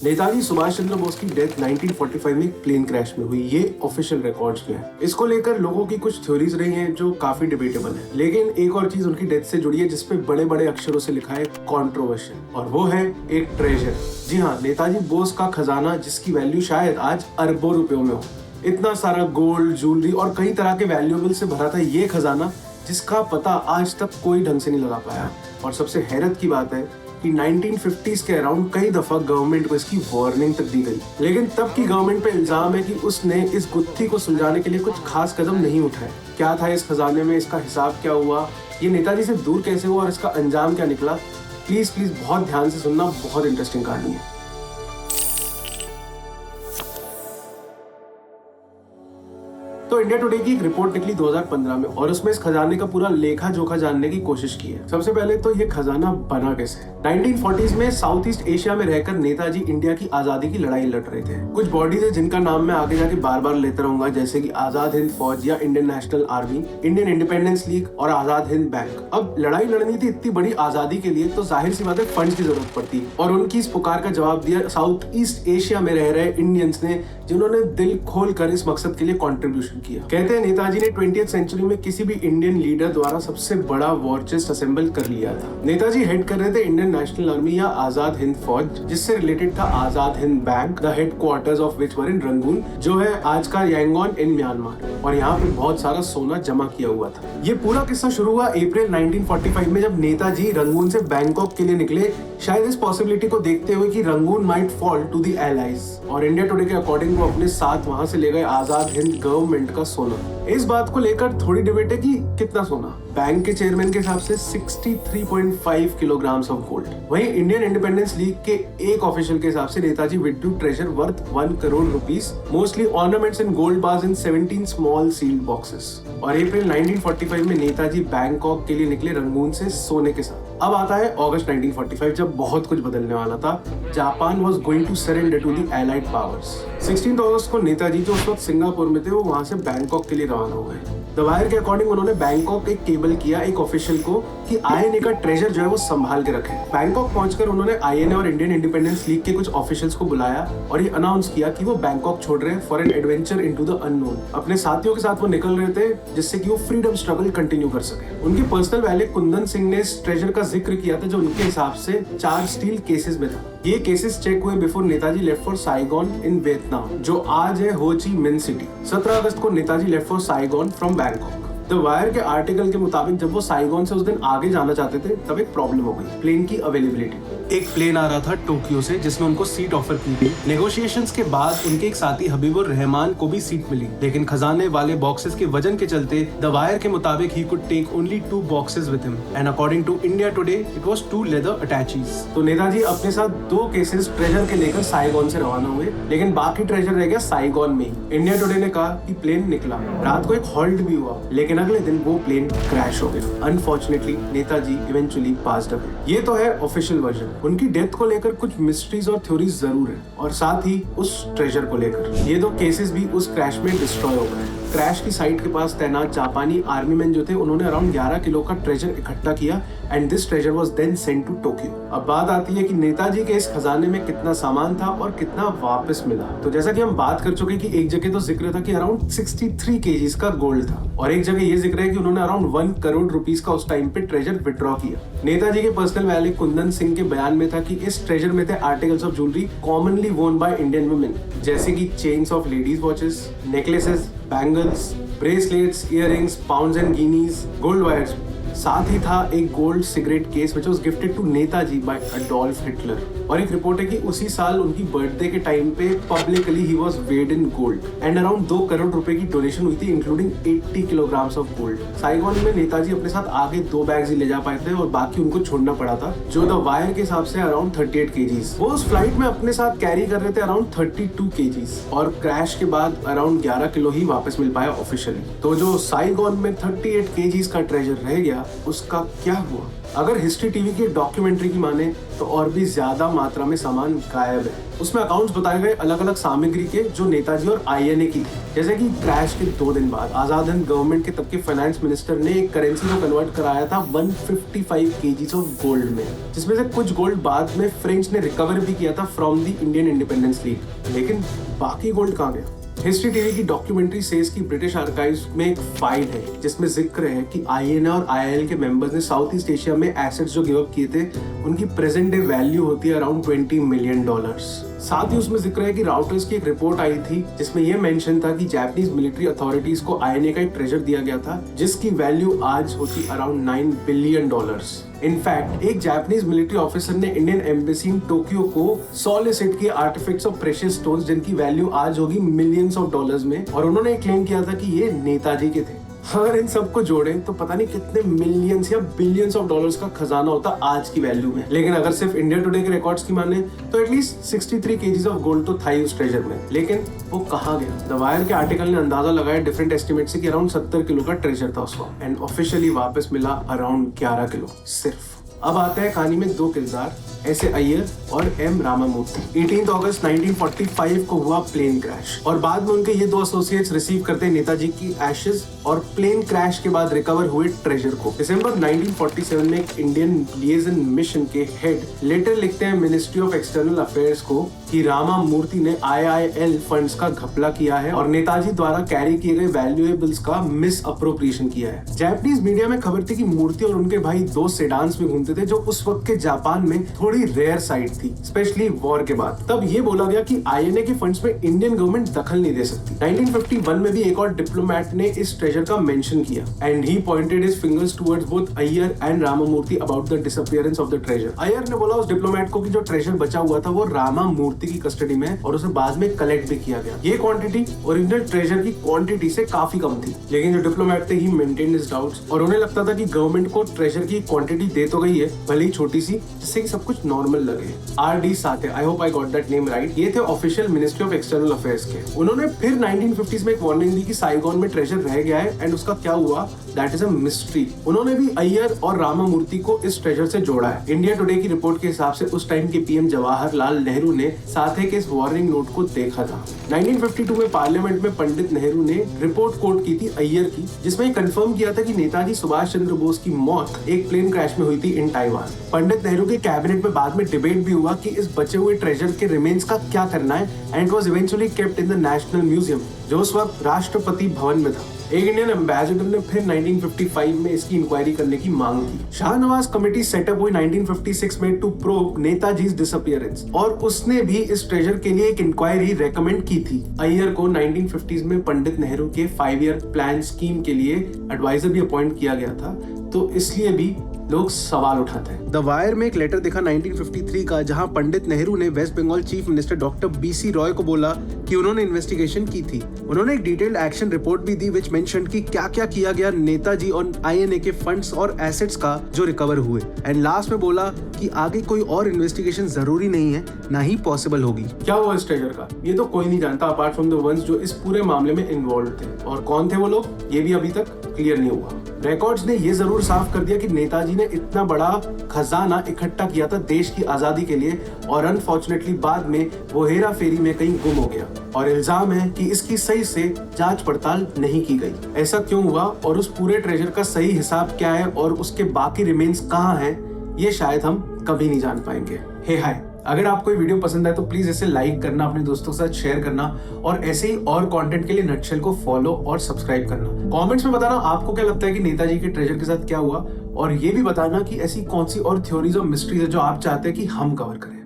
नेताजी सुभाष चंद्र बोस की डेथ 1945 में एक प्लेन क्रैश में हुई, ये ऑफिशियल रिकॉर्ड्स में है। इसको लेकर लोगों की कुछ थ्योरीज रही हैं जो काफी डिबेटेबल है, लेकिन एक और चीज उनकी डेथ से जुड़ी है जिसपे बड़े बड़े अक्षरों से लिखा है कंट्रोवर्शियल, और वो है एक ट्रेजर। जी हाँ, नेताजी बोस का खजाना जिसकी वैल्यू शायद आज अरबों रुपयों में हो। इतना सारा गोल्ड, ज्वेलरी और कई तरह के वैल्यूएबल से भरा था ये खजाना, जिसका पता आज तक कोई ढंग से नहीं लगा पाया। और सबसे हैरत की बात है कि 1950s के अराउंड कई दफा गवर्नमेंट को इसकी वार्निंग तक दी गई, लेकिन तब की गवर्नमेंट पे इल्जाम है कि उसने इस गुत्थी को सुलझाने के लिए कुछ खास कदम नहीं उठाए। क्या था इस खजाने में, इसका हिसाब क्या हुआ, ये नेताजी से दूर कैसे हुआ और इसका अंजाम क्या निकला, प्लीज बहुत ध्यान से सुनना, बहुत इंटरेस्टिंग कहानी है। तो इंडिया टुडे की एक रिपोर्ट निकली 2015 में और उसमें इस खजाने का पूरा लेखा जोखा जानने की कोशिश की है। सबसे पहले तो ये खजाना बना कैसे। 1940s में साउथ ईस्ट एशिया में रहकर नेताजी इंडिया की आजादी की लड़ाई लड़ रहे थे। कुछ बॉडीज है जिनका नाम मैं आगे जाके बार बार लेता रहूंगा, जैसे कि आजाद हिंद फौज या Indian national army, Indian Independence league और आजाद हिंद बैंक। अब लड़ाई लड़नी थी इतनी बड़ी आजादी के लिए, तो जाहिर सी बात है फंड्स की जरूरत पड़ती, और उनकी इस पुकार का जवाब दिया साउथ ईस्ट एशिया में रह रहे इंडियंस ने, जिन्होंने दिल खोल कर इस मकसद के लिए कॉन्ट्रीब्यूशन किया। कहते हैं नेताजी ने 20th सेंचुरी में किसी भी इंडियन लीडर द्वारा सबसे बड़ा वॉर चेस्ट असेंबल कर लिया था। नेताजी हेड कर रहे थे इंडियन नेशनल आर्मी या आजाद हिंद फौज, जिससे रिलेटेड था Azad Hind bank, the headquarters of which were in Rangoon, जो है आज का यांगोन इन म्यांमार, और यहाँ पे बहुत सारा सोना जमा किया हुआ था। ये पूरा किस्सा शुरू हुआ अप्रैल 1945 में, जब नेताजी रंगून से बैंकॉक के लिए निकले, शायद इस पॉसिबिलिटी को देखते हुए कि Rangoon might fall to the allies, और इंडिया टुडे के अकॉर्डिंग वो अपने साथ वहां से ले गए आजाद हिंद गवर्नमेंट का सोना। इस बात को लेकर थोड़ी डिबेट है कि कितना सोना। बैंक के चेयरमैन के हिसाब से 63.5 किलोग्राम ऑफ गोल्ड। वहीं इंडियन इंडिपेंडेंस लीग के एक ऑफिशियल के हिसाब से Netaji withdrew treasure worth 1 crore rupees, mostly ornaments in gold bars in 17 small sealed boxes. और अप्रैल 1945 में नेताजी बैंकॉक के लिए निकले रंगून से सोने के साथ। अब आता है अगस्त 1945, जब बहुत कुछ बदलने वाला था। Japan was going to surrender to the allied powers. 16 अगस्त को नेताजी जो उस वक्त सिंगापुर में थे, वो वहां से बैंकॉक के लिए रवाना हो गए। द वायर के अकॉर्डिंग उन्होंने बैंकॉक एक केबल किया एक ऑफिशियल को कि आईएनए का ट्रेजर जो है वो संभाल के रखे। बैंकॉक पहुंचकर उन्होंने आईएनए और इंडियन इंडिपेंडेंस लीग के कुछ ऑफिशियल्स को बुलाया और ये अनाउंस किया कि वो बैंकॉक छोड़ रहे हैं for an adventure into the unknown. अपने साथियों के साथ वो निकल रहे थे जिससे कि वो फ्रीडम स्ट्रगल कंटिन्यू कर सके। उनके पर्सनल वैले कुंदन सिंह ने इस ट्रेजर का जिक्र किया था, जो उनके हिसाब से 4 स्टील केसेस में था। ये केसेस चेक हुए before Netaji left for Saigon in Vietnam, जो आज है हो ची मिन सिटी। 17 अगस्त को Netaji left for Saigon from Bangkok. The Wire के आर्टिकल के मुताबिक जब वो साइगोन से उस दिन आगे जाना चाहते थे, तब एक प्रॉब्लम हो गई, प्लेन की अवेलेबिलिटी। एक प्लेन आ रहा था टोक्यो से जिसमें उनको सीट ऑफर की गई। नेगोशिएशंस के बाद उनके एक साथी हबीबुर रहमान को भी सीट मिली, लेकिन खजाने वाले बॉक्सेस के वजन के चलते द वायर के मुताबिक he could take only 2 boxes with him, and according to India Today it was 2 leather attaches. तो नेताजी अपने साथ 2 केसेस ट्रेजर के लेकर साइगोन से रवाना हुए, लेकिन बाकी ट्रेजर रह गया साइगोन में ही। इंडिया टुडे ने कहा कि प्लेन निकला, रात को एक हॉल्ट भी हुआ, लेकिन अगले दिन वो प्लेन क्रैश हो गया। Unfortunately Netaji eventually passed away. ये तो है ऑफिशियल वर्जन। उनकी डेथ को लेकर कुछ मिस्ट्रीज और थ्योरीज जरूर है, और साथ ही उस ट्रेजर को लेकर। ये 2 केसेस भी उस क्रैश में डिस्ट्रॉय हो गए। क्रैश की साइट के पास तैनात जापानी आर्मी मैन जो थे, उन्होंने अराउंड 11 किलो का ट्रेजर इकट्ठा किया, and this treasure was then sent to Tokyo. अब बात आती है कि नेताजी के इस खजाने में कितना सामान था और कितना वापस मिला। तो जैसा कि हम बात कर चुके कि एक जगह तो जिक्र था कि अराउंड 63 केजीज का गोल्ड था, और एक जगह ये जिक्र है कि उन्होंने अराउंड 1 करोड़ रुपीस का उस टाइम पे ट्रेजर विड्रॉ किया। नेताजी के पर्सनल वैले कुंदन सिंह के बयान में था कि इस ट्रेजर में थे articles of jewellery commonly worn by Indian women, जैसे कि chains of ladies watches, necklaces, bangles, bracelets, earrings, pounds and guineas, gold wires. साथ ही था एक gold cigarette case which was gifted to Netaji by Adolf Hitler. और एक report है कि उसी साल उनकी बर्थडे के टाइम पे publicly he was weighed in gold, and around 2 crore रुपए की डोनेशन हुई थी, including 80 kilograms of gold. Saigon में नेताजी अपने साथ आगे 2 बैग्स ही ले जा पाए थे और बाकी उनको छोड़ना पड़ा था, जो द वायर के हिसाब से अराउंड 38 केजीज। वो उस फ्लाइट में अपने साथ कैरी कर रहे थे अराउंड 32 केजीज, और क्रैश के बाद अराउंड 11 किलो ही वापस मिल पाया ऑफिशियली। तो जो साइगोन में 38 केजीज का ट्रेजर रह गया, उसका क्या हुआ? अगर हिस्ट्री टीवी की डॉक्यूमेंट्री की माने तो और भी ज्यादा मात्रा में सामान गायब है। उसमें अकाउंट्स बताए गए अलग अलग सामग्री के जो नेताजी और आईएनए की थी। जैसे कि क्रैश के 2 दिन बाद आजाद हिंद गवर्नमेंट के तब के फाइनेंस मिनिस्टर ने एक करेंसी को कन्वर्ट कराया था 155 केजीज ऑफ गोल्ड में, जिसमें से कुछ गोल्ड बाद में फ्रेंच ने रिकवर भी किया था from the Indian Independence league. लेकिन बाकी गोल्ड कहाँ गया? हिस्ट्री टीवी की डॉक्यूमेंट्री सेज की ब्रिटिश आर्काइव्स में एक फाइल है जिसमें जिक्र है कि आईएनए और आईआईएल के मेंबर्स ने साउथ ईस्ट एशिया में एसेट्स जो गिव अप किए थे उनकी प्रेजेंट डे वैल्यू होती है अराउंड $20 मिलियन। साथ ही उसमें जिक्र है कि राउटर्स की एक रिपोर्ट आई थी जिसमें यह मेंशन था कि जापानीज मिलिट्री अथॉरिटीज को आईएनए का एक ट्रेजर दिया गया था जिसकी वैल्यू आज होती अराउंड $9 बिलियन। इनफैक्ट एक जापानीज मिलिट्री ऑफिसर ने इंडियन एम्बेसी इन टोक्यो को सॉलिसिट किए आर्टिफैक्ट्स ऑफ प्रेशियस स्टोन्स जिनकी वैल्यू आज होगी मिलियंस ऑफ डॉलर्स में, और उन्होंने क्लेम किया था कि ये नेताजी के थे। अगर इन सबको जोड़े तो पता नहीं कितने मिलियंस या बिलियंस ऑफ डॉलर्स का खजाना होता आज की वैल्यू में। लेकिन अगर सिर्फ इंडिया टुडे के रिकॉर्ड्स की माने तो एटलीस्ट 63 केजीज ऑफ गोल्ड तो था ही उस ट्रेजर में। लेकिन वो कहाँ गया? द वायर के आर्टिकल ने अंदाजा लगाया डिफरेंट एस्टिमेट से कि अराउंड 70 किलो का ट्रेजर था उसको, एंड ऑफिशियली वापस मिला अराउंड 11 किलो सिर्फ। अब आते हैं कहानी में 2 किरदार, एस ए अय्यर और एम रामामूर्ति। 18 अगस्त 1945 को हुआ प्लेन क्रैश और बाद में उनके ये 2 एसोसिएट्स रिसीव करते हैं नेताजी की एशेज और प्लेन क्रैश के बाद रिकवर हुए ट्रेजर को। दिसंबर 1947 में एक इंडियन लिएजन मिशन के हेड लेटर लिखते हैं मिनिस्ट्री ऑफ एक्सटर्नल अफेयर्स को कि रामामूर्ति ने आईआईएल फंड्स का घपला किया है और नेताजी द्वारा कैरी किए गए वैल्यूएबल्स का मिस अप्रोप्रिएशन किया है। जापानीज मीडिया में खबर थी कि मूर्ति और उनके भाई 2 सेडान्स में घूमते थे जो उस वक्त के जापान में थोड़ी रेयर साइट थी, स्पेशली वॉर के बाद। तब ये बोला गया कि आईएनए के फंड्स में इंडियन गवर्नमेंट दखल नहीं दे सकती। 1951 में भी एक और डिप्लोमेट ने इस ट्रेजर का मेंशन किया and he pointed his fingers towards both Iyer and Ramamurthy about the disappearance of the treasure. Iyer ने बोला उस डिप्लोमेट को कि जो ट्रेजर बचा हुआ था वो रामामूर्ति की कस्टडी में है और उसे बाद में कलेक्ट भी किया गया। ये क्वांटिटी ओरिजिनल ट्रेजर की क्वांटिटी से काफी कम थी, लेकिन जो डिप्लोमेट थे ही मेंटेन्ड हिज डाउट्स और उन्हें लगता था कि गवर्नमेंट को ट्रेजर की क्वांटिटी दे तो गई है, भले ही छोटी सी, जिससे कि सब कुछ नॉर्मल लगे। आर.डी. साथे, I hope I got that name right, ये थे official ministry of external affairs के। उन्होंने फिर 1950s में एक वार्निंग दी कि साइगोन में ट्रेजर रह गया है एंड उसका क्या हुआ दैट इज अ मिस्ट्री। उन्होंने भी अय्यर और रामामूर्ति को इस ट्रेजर से जोड़ा है। इंडिया टुडे की रिपोर्ट के हिसाब से उस टाइम के पीएम जवाहरलाल नेहरू ने साथे के इस वार्निंग नोट को देखा था। 1952 में पार्लियामेंट में पंडित नेहरू ने रिपोर्ट कोट की थी अय्यर की, जिसमें कंफर्म किया था कि नेताजी सुभाष चंद्र बोस की मौत एक प्लेन क्रैश में हुई थी इन ताइवान। पंडित नेहरू के कैबिनेट में बाद में डिबेट भी हुआ कि इस बचे हुए ट्रेजर के रिमेन्स का क्या करना है and it was eventually kept in the national museum जो उस वक्त राष्ट्रपति भवन में था। एक इंडियन एम्बेसडर ने फिर 1955 में इसकी इंक्वायरी करने की मांग की। शाहनवाज कमेटी सेटअप हुई 1956 में टू प्रोब नेताजीज डिसअपीयरेंस और उसने भी इस ट्रेजर के लिए एक इंक्वायरी रेकमेंड की थी। अय्यर को 1950s में पंडित नेहरू के 5 ईयर प्लान स्कीम के लिए एडवाइजर भी अपॉइंट किया गया था, तो इसलिए भी लोग सवाल उठाते हैं। द वायर में एक लेटर दिखा 1953 का जहां पंडित नेहरू ने West Bengal chief minister doctor BC Roy को बोला कि उन्होंने इन्वेस्टिगेशन की थी। उन्होंने एक डिटेल्ड एक्शन रिपोर्ट भी दी विच मेंशन कि क्या-क्या किया गया नेताजी और आईएनए के फंड्स और एसेट्स का जो रिकवर हुए, एंड लास्ट में बोला कि आगे कोई और इन्वेस्टिगेशन जरूरी नहीं है, ना ही पॉसिबल होगी। क्या हुआ इस ट्रेजर का ये तो कोई नहीं जानता अपार्ट फ्रॉम द वंस जो इस पूरे मामले में इन्वॉल्व थे, और कौन थे वो लोग ये भी अभी तक क्लियर नहीं हुआ। रिकॉर्ड्स ने ये जरूर साफ कर दिया कि नेताजी ने इतना बड़ा खजाना इकट्ठा किया था देश की आजादी के लिए, और अनफॉर्चुनेटली बाद में वो हेरा फेरी में कहीं गुम हो गया, और इल्जाम है कि इसकी सही से जांच पड़ताल नहीं की गई। ऐसा क्यों हुआ और उस पूरे ट्रेजर का सही हिसाब क्या है और उसके बाकी रिमेन्स कहाँ हैं, ये शायद हम कभी नहीं जान पाएंगे। हे हाय, अगर आपको ये वीडियो पसंद आए तो प्लीज इसे लाइक करना, अपने दोस्तों के साथ शेयर करना, और ऐसे ही और कंटेंट के लिए नटशेल को फॉलो और सब्सक्राइब करना। कमेंट्स में बताना आपको क्या लगता है कि नेताजी के ट्रेजर के साथ क्या हुआ, और ये भी बताना कि ऐसी कौन सी और थ्योरीज और मिस्ट्रीज है जो आप चाहते हैं कि हम कवर करें।